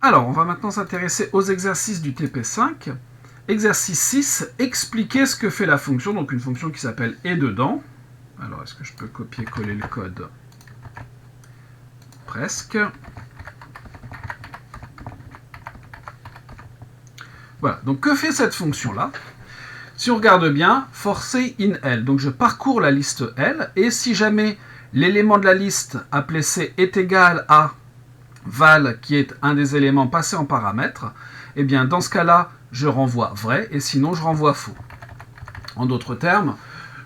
Alors, on va maintenant s'intéresser aux exercices du TP5. Exercice 6, expliquer ce que fait la fonction, donc une fonction qui s'appelle « et dedans ». Alors, est-ce que je peux copier-coller le code? Presque. Voilà, donc que fait cette fonction-là? Si on regarde bien, forcé in L, donc je parcours la liste L, et si jamais l'élément de la liste appelé C est égal à val, qui est un des éléments passés en paramètre, eh bien dans ce cas-là, je renvoie vrai, et sinon je renvoie faux. En d'autres termes,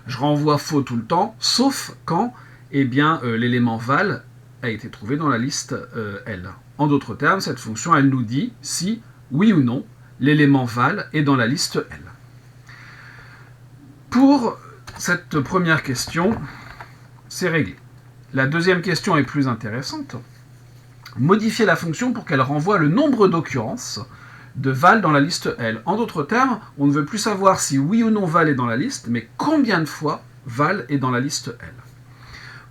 je renvoie faux tout le temps, sauf quand eh bien, l'élément val a été trouvé dans la liste L. En d'autres termes, cette fonction, elle nous dit si, oui ou non, l'élément val est dans la liste L. Pour cette première question, c'est réglé. La deuxième question est plus intéressante. Modifier la fonction pour qu'elle renvoie le nombre d'occurrences de val dans la liste L. En d'autres termes, on ne veut plus savoir si oui ou non val est dans la liste, mais combien de fois val est dans la liste L.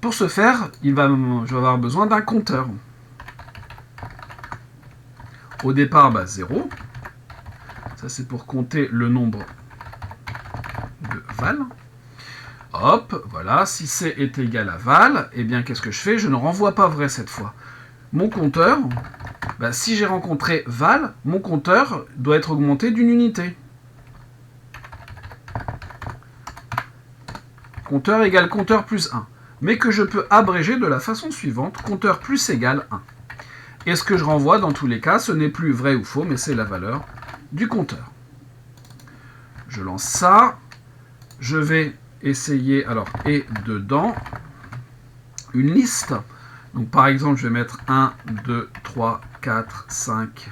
Pour ce faire, je vais avoir besoin d'un compteur. Au départ, 0. Ça, c'est pour compter le nombre de val. Hop, voilà, si C est égal à val, eh bien, qu'est-ce que je fais? Je ne renvoie pas vrai cette fois. Mon compteur, si j'ai rencontré val, mon compteur doit être augmenté d'une unité. Compteur égale compteur plus 1. Mais que je peux abréger de la façon suivante, compteur plus égale 1. Et ce que je renvoie dans tous les cas, ce n'est plus vrai ou faux, mais c'est la valeur du compteur. Je lance ça. Je vais essayer, alors, et dedans, une liste. Donc par exemple, je vais mettre 1, 2, 3, 4, 5,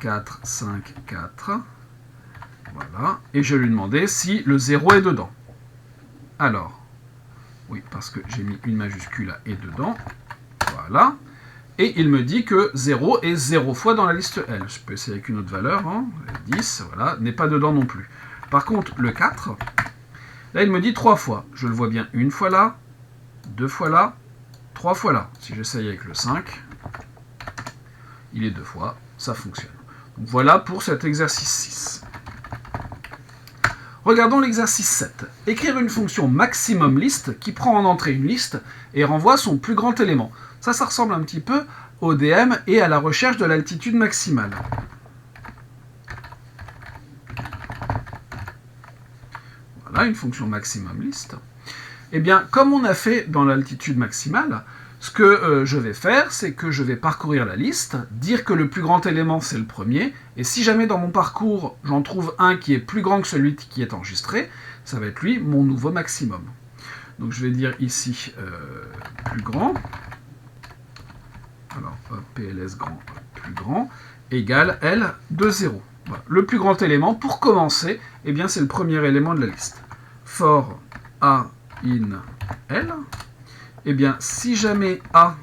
4, 5, 4. Voilà. Et je vais lui demander si le 0 est dedans. Alors, oui, parce que j'ai mis une majuscule à « et dedans ». Voilà. Et il me dit que 0 est 0 fois dans la liste L. Je peux essayer avec une autre valeur. 10, voilà, n'est pas dedans non plus. Par contre, le 4, là, il me dit 3 fois. Je le vois bien une fois là, 2 fois là, 3 fois là. Si j'essaye avec le 5, il est 2 fois, ça fonctionne. Donc voilà pour cet exercice 6. Regardons l'exercice 7. Écrire une fonction maximum list qui prend en entrée une liste et renvoie son plus grand élément. Ça ressemble un petit peu au DM et à la recherche de l'altitude maximale. Voilà, une fonction maximum list. Eh bien, comme on a fait dans l'altitude maximale, ce que je vais faire, c'est que je vais parcourir la liste, dire que le plus grand élément, c'est le premier, et si jamais dans mon parcours, j'en trouve un qui est plus grand que celui qui est enregistré, ça va être lui, mon nouveau maximum. Donc je vais dire ici plus grand, alors PLS grand, plus grand, égale L de 0. Voilà. Le plus grand élément, pour commencer, eh bien c'est le premier élément de la liste. For A in L, eh bien, si jamais A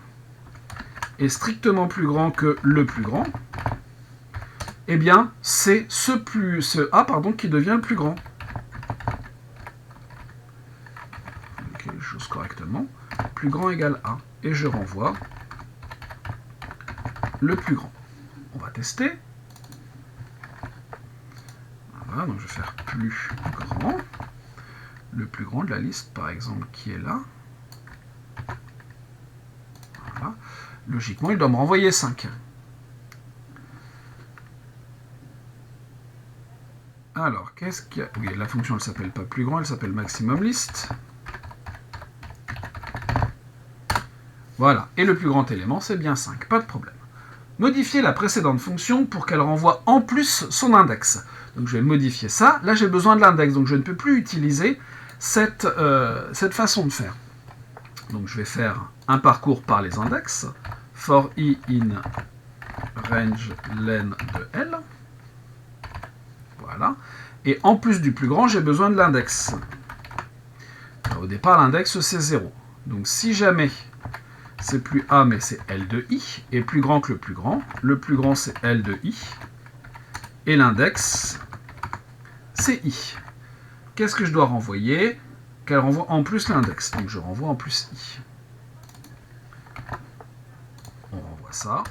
est strictement plus grand que le plus grand, eh bien, c'est ce A qui devient le plus grand. Les choses correctement. Plus grand égale A. Et je renvoie le plus grand. On va tester. Voilà, donc je vais faire plus grand. Le plus grand de la liste, par exemple, qui est là. Voilà. Logiquement, il doit me renvoyer 5. Alors, qu'est-ce qu'il y a? Oui, la fonction, elle ne s'appelle pas plus grand, elle s'appelle maximum list. Voilà, et le plus grand élément, c'est bien 5, pas de problème. Modifier la précédente fonction pour qu'elle renvoie en plus son index. Donc je vais modifier ça. Là, j'ai besoin de l'index, donc je ne peux plus utiliser cette façon de faire. Donc je vais faire un parcours par les index. For I in range len de L. Voilà. Et en plus du plus grand, j'ai besoin de l'index. Au départ, l'index, c'est 0. Donc si jamais c'est plus A, mais c'est L de I, et plus grand que le plus grand, c'est L de I, et l'index, c'est I. Qu'est-ce que je dois renvoyer? Qu'elle renvoie en plus l'index. Donc je renvoie en plus I. On renvoie ça.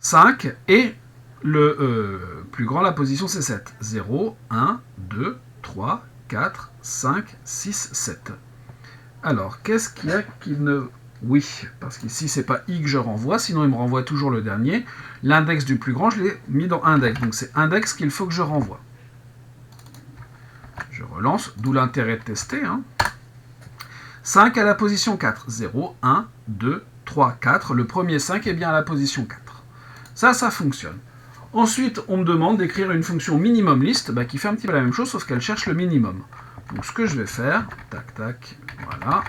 5 et le plus grand, la position c'est 7. 0, 1, 2, 3, 4, 5, 6, 7. Alors, qu'est-ce qu'il y a qui ne... Oui, parce qu'ici, c'est pas i que je renvoie, sinon il me renvoie toujours le dernier. L'index du plus grand, je l'ai mis dans index, donc c'est index qu'il faut que je renvoie. Je relance, d'où l'intérêt de tester. 5 à la position 4. 0, 1, 2, 3, 4. Le premier 5 est bien à la position 4. Ça fonctionne. Ensuite, on me demande d'écrire une fonction minimum list qui fait un petit peu la même chose, sauf qu'elle cherche le minimum. Donc ce que je vais faire, tac, tac, voilà.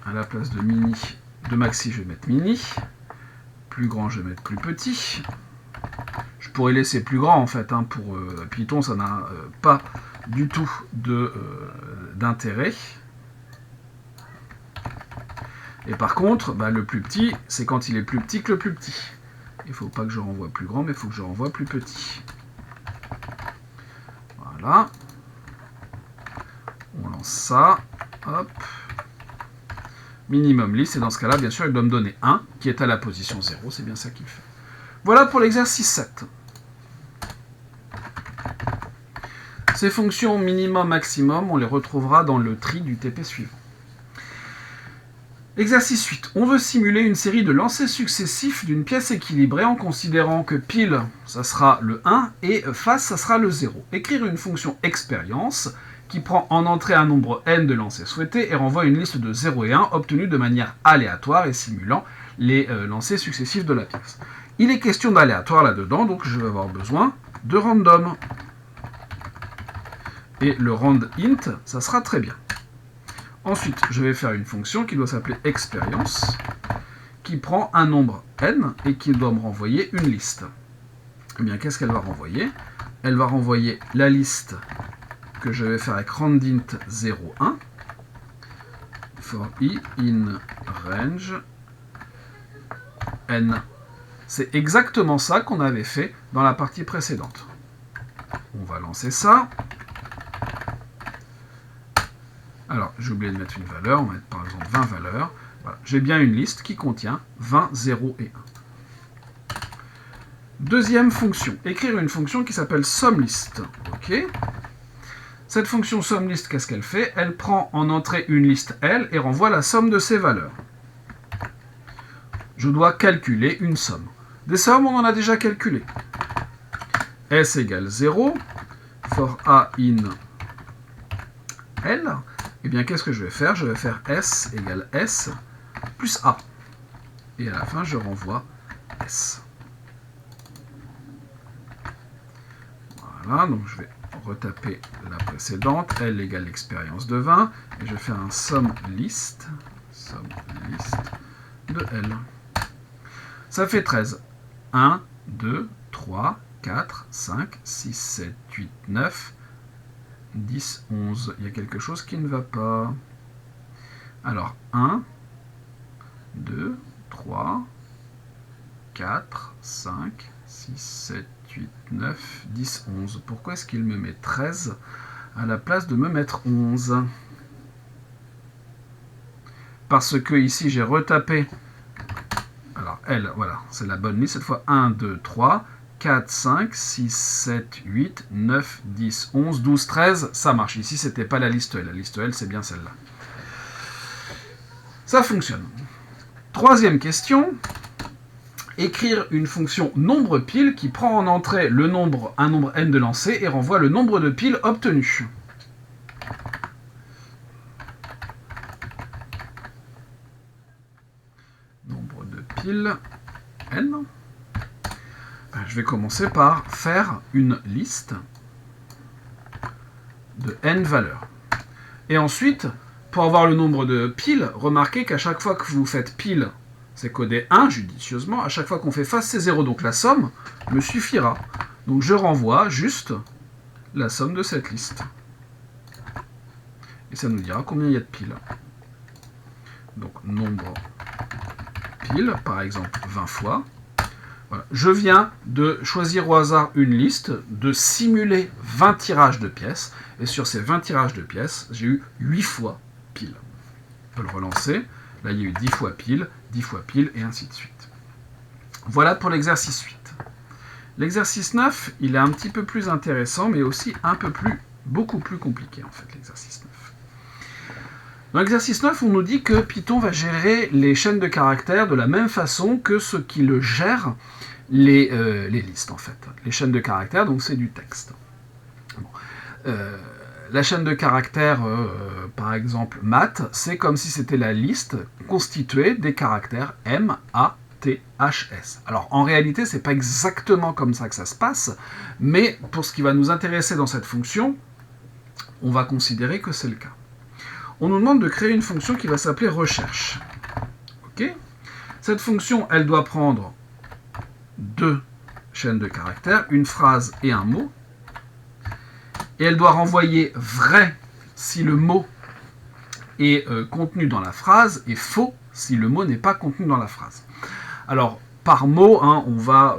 À la place de mini, de maxi, je vais mettre mini. Plus grand, je vais mettre plus petit. Je pourrais laisser plus grand en fait. Pour Python, ça n'a pas du tout d'intérêt. Et par contre, le plus petit, c'est quand il est plus petit que le plus petit. Il ne faut pas que je renvoie plus grand, mais il faut que je renvoie plus petit. Voilà. On lance ça. Hop. Minimum list, et dans ce cas-là, bien sûr, il doit me donner 1, qui est à la position 0. C'est bien ça qu'il fait. Voilà pour l'exercice 7. Ces fonctions minimum, maximum, on les retrouvera dans le tri du TP suivant. Exercice 8. On veut simuler une série de lancers successifs d'une pièce équilibrée en considérant que pile, ça sera le 1 et face, ça sera le 0. Écrire une fonction expérience qui prend en entrée un nombre n de lancers souhaités et renvoie une liste de 0 et 1 obtenue de manière aléatoire et simulant les lancers successifs de la pièce. Il est question d'aléatoire là-dedans, donc je vais avoir besoin de random. Et le rand int, ça sera très bien. Ensuite, je vais faire une fonction qui doit s'appeler expérience, qui prend un nombre n et qui doit me renvoyer une liste. Eh bien, qu'est-ce qu'elle va renvoyer? Elle va renvoyer la liste que je vais faire avec randint 0, 1, for i in range n. C'est exactement ça qu'on avait fait dans la partie précédente. On va lancer ça. Alors, j'ai oublié de mettre une valeur, on va mettre par exemple 20 valeurs. Voilà. J'ai bien une liste qui contient 20, 0 et 1. Deuxième fonction, écrire une fonction qui s'appelle SUMList. Ok. Cette fonction SUMList, qu'est-ce qu'elle fait? Elle prend en entrée une liste L et renvoie la somme de ses valeurs. Je dois calculer une somme. Des sommes, on en a déjà calculé. S égale 0, for a in L. Eh bien, qu'est-ce que je vais faire? Je vais faire S égale S plus A. Et à la fin, je renvoie S. Voilà, donc je vais retaper la précédente. L égale l'expérience de 20. Et je vais faire un SUMList de L. Ça fait 13. 1, 2, 3, 4, 5, 6, 7, 8, 9... 10, 11. Il y a quelque chose qui ne va pas. Alors, 1, 2, 3, 4, 5, 6, 7, 8, 9, 10, 11. Pourquoi est-ce qu'il me met 13 à la place de me mettre 11? Parce que ici, j'ai retapé. Alors, L, voilà, c'est la bonne liste. Cette fois, 1, 2, 3... 4, 5, 6, 7, 8, 9, 10, 11, 12, 13, ça marche. Ici, ce n'était pas la liste L. La liste L, c'est bien celle-là. Ça fonctionne. Troisième question. Écrire une fonction nombre pile qui prend en entrée un nombre n de lancers et renvoie le nombre de piles obtenues. Nombre de piles n. Je vais commencer par faire une liste de n valeurs. Et ensuite, pour avoir le nombre de piles, remarquez qu'à chaque fois que vous faites pile, c'est codé 1 judicieusement. À chaque fois qu'on fait face, c'est 0. Donc la somme me suffira. Donc je renvoie juste la somme de cette liste. Et ça nous dira combien il y a de piles. Donc nombre piles, par exemple 20 fois. Voilà. Je viens de choisir au hasard une liste, de simuler 20 tirages de pièces, et sur ces 20 tirages de pièces, j'ai eu 8 fois pile. On peut le relancer. Là, il y a eu 10 fois pile, et ainsi de suite. Voilà pour l'exercice 8. L'exercice 9, il est un petit peu plus intéressant, mais aussi beaucoup plus compliqué, en fait, l'exercice 9. Dans l'exercice 9, on nous dit que Python va gérer les chaînes de caractères de la même façon que ce qui le gère les listes, en fait. Les chaînes de caractères, donc c'est du texte. Bon. La chaîne de caractères, par exemple, maths, c'est comme si c'était la liste constituée des caractères M, A, T, H, S. Alors, en réalité, c'est pas exactement comme ça que ça se passe, mais pour ce qui va nous intéresser dans cette fonction, on va considérer que c'est le cas. On nous demande de créer une fonction qui va s'appeler recherche. Ok ? Cette fonction, elle doit prendre 2 chaînes de caractères, une phrase et un mot, et elle doit renvoyer vrai si le mot est contenu dans la phrase, et faux si le mot n'est pas contenu dans la phrase. Alors, par mot, on va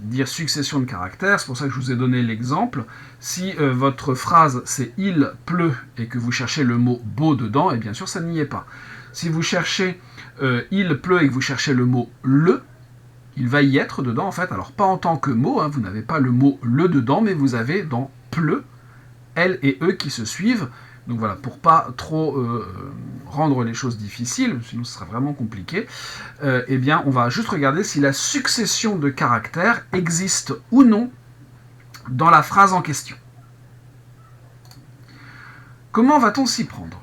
dire succession de caractères, c'est pour ça que je vous ai donné l'exemple. Si votre phrase c'est « il pleut » et que vous cherchez le mot « beau » dedans, et bien sûr ça n'y est pas. Si vous cherchez « il pleut » et que vous cherchez le mot « le », il va y être dedans en fait, alors pas en tant que mot, vous n'avez pas le mot « le » dedans, mais vous avez dans « pleut » L et E qui se suivent. Donc voilà, pour pas trop rendre les choses difficiles, sinon ce serait vraiment compliqué, eh bien on va juste regarder si la succession de caractères existe ou non dans la phrase en question. Comment va-t-on s'y prendre ?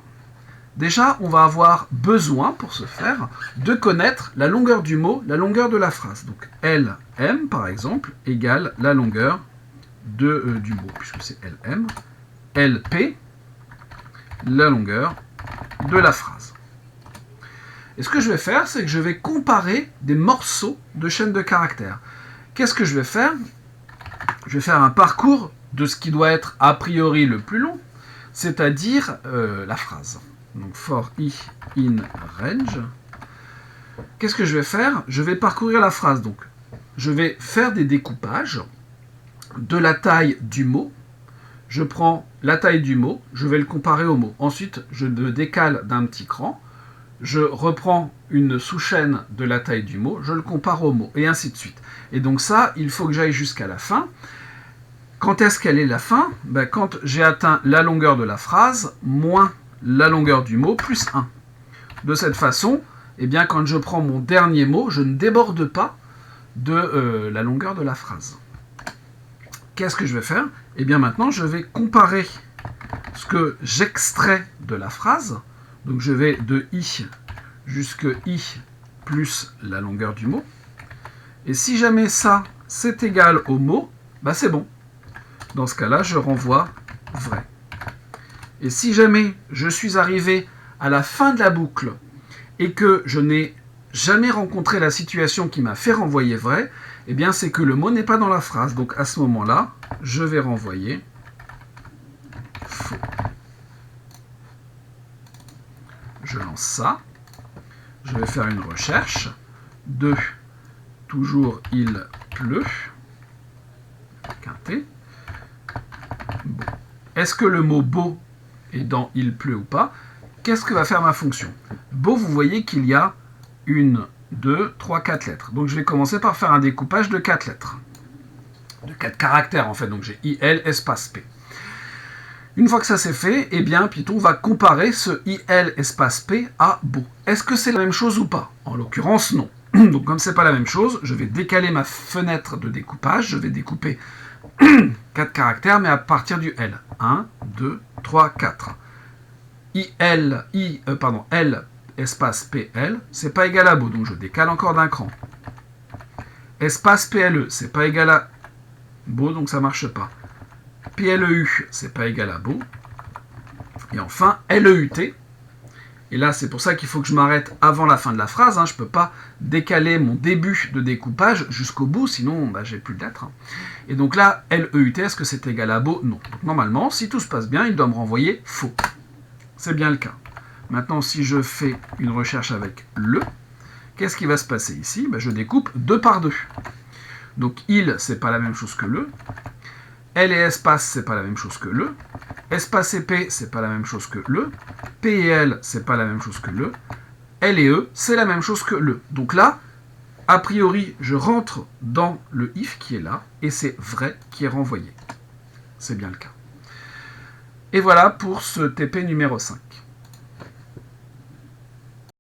Déjà, on va avoir besoin, pour ce faire, de connaître la longueur du mot, la longueur de la phrase. Donc LM, par exemple, égale la longueur du mot, puisque c'est LM. LP, la longueur de la phrase. Et ce que je vais faire, c'est que je vais comparer des morceaux de chaîne de caractères. Qu'est-ce que je vais faire ? Je vais faire un parcours de ce qui doit être a priori le plus long, c'est-à-dire la phrase. Donc for i in range. Qu'est-ce que je vais faire ? Je vais parcourir la phrase. Donc, je vais faire des découpages de la taille du mot. Je prends la taille du mot, je vais le comparer au mot. Ensuite, je le décale d'un petit cran, je reprends une sous-chaîne de la taille du mot, je le compare au mot, et ainsi de suite. Et donc ça, il faut que j'aille jusqu'à la fin. Quand est-ce qu'elle est la fin ? Quand j'ai atteint la longueur de la phrase, moins la longueur du mot, plus 1. De cette façon, quand je prends mon dernier mot, je ne déborde pas de la longueur de la phrase. Qu'est-ce que je vais faire ? Maintenant, je vais comparer ce que j'extrais de la phrase. Donc, je vais de i jusque i plus la longueur du mot. Et si jamais ça, c'est égal au mot, c'est bon. Dans ce cas-là, je renvoie vrai. Et si jamais je suis arrivé à la fin de la boucle et que je n'ai jamais rencontré la situation qui m'a fait renvoyer vrai, c'est que le mot n'est pas dans la phrase. Donc à ce moment-là, je vais renvoyer faux. Je lance ça. Je vais faire une recherche de toujours il pleut. Avec un T. Bon. Est-ce que le mot beau est dans il pleut ou pas ? Qu'est-ce que va faire ma fonction ? Beau, vous voyez qu'il y a 1, 2, 3, 4 lettres. Donc je vais commencer par faire un découpage de 4 lettres. De 4 caractères en fait. Donc j'ai IL espace P. Une fois que ça c'est fait, Python va comparer ce IL espace P à beau. Est-ce que c'est la même chose ou pas ? En l'occurrence, non. Donc comme c'est pas la même chose, je vais décaler ma fenêtre de découpage. Je vais découper 4 caractères, mais à partir du L. 1, 2, 3, 4. L espace PL, c'est pas égal à beau, donc je décale encore d'un cran. Espace PLE, c'est pas égal à beau, donc ça marche pas. PLEU, c'est pas égal à beau. Et enfin, LEUT. Et là, c'est pour ça qu'il faut que je m'arrête avant la fin de la phrase. Je peux pas décaler mon début de découpage jusqu'au bout, sinon j'ai plus de lettres. Et donc là, LEUT, est-ce que c'est égal à beau ? Non. Donc normalement, si tout se passe bien, il doit me renvoyer faux. C'est bien le cas. Maintenant, si je fais une recherche avec le, qu'est-ce qui va se passer ici ? Je découpe 2 par 2. Donc il, c'est pas la même chose que le. L et espace, c'est pas la même chose que le. Espace et P, c'est pas la même chose que le. P et L, c'est pas la même chose que le. L et E, c'est la même chose que le. Donc là, a priori, je rentre dans le if qui est là, et c'est vrai qui est renvoyé. C'est bien le cas. Et voilà pour ce TP numéro 5.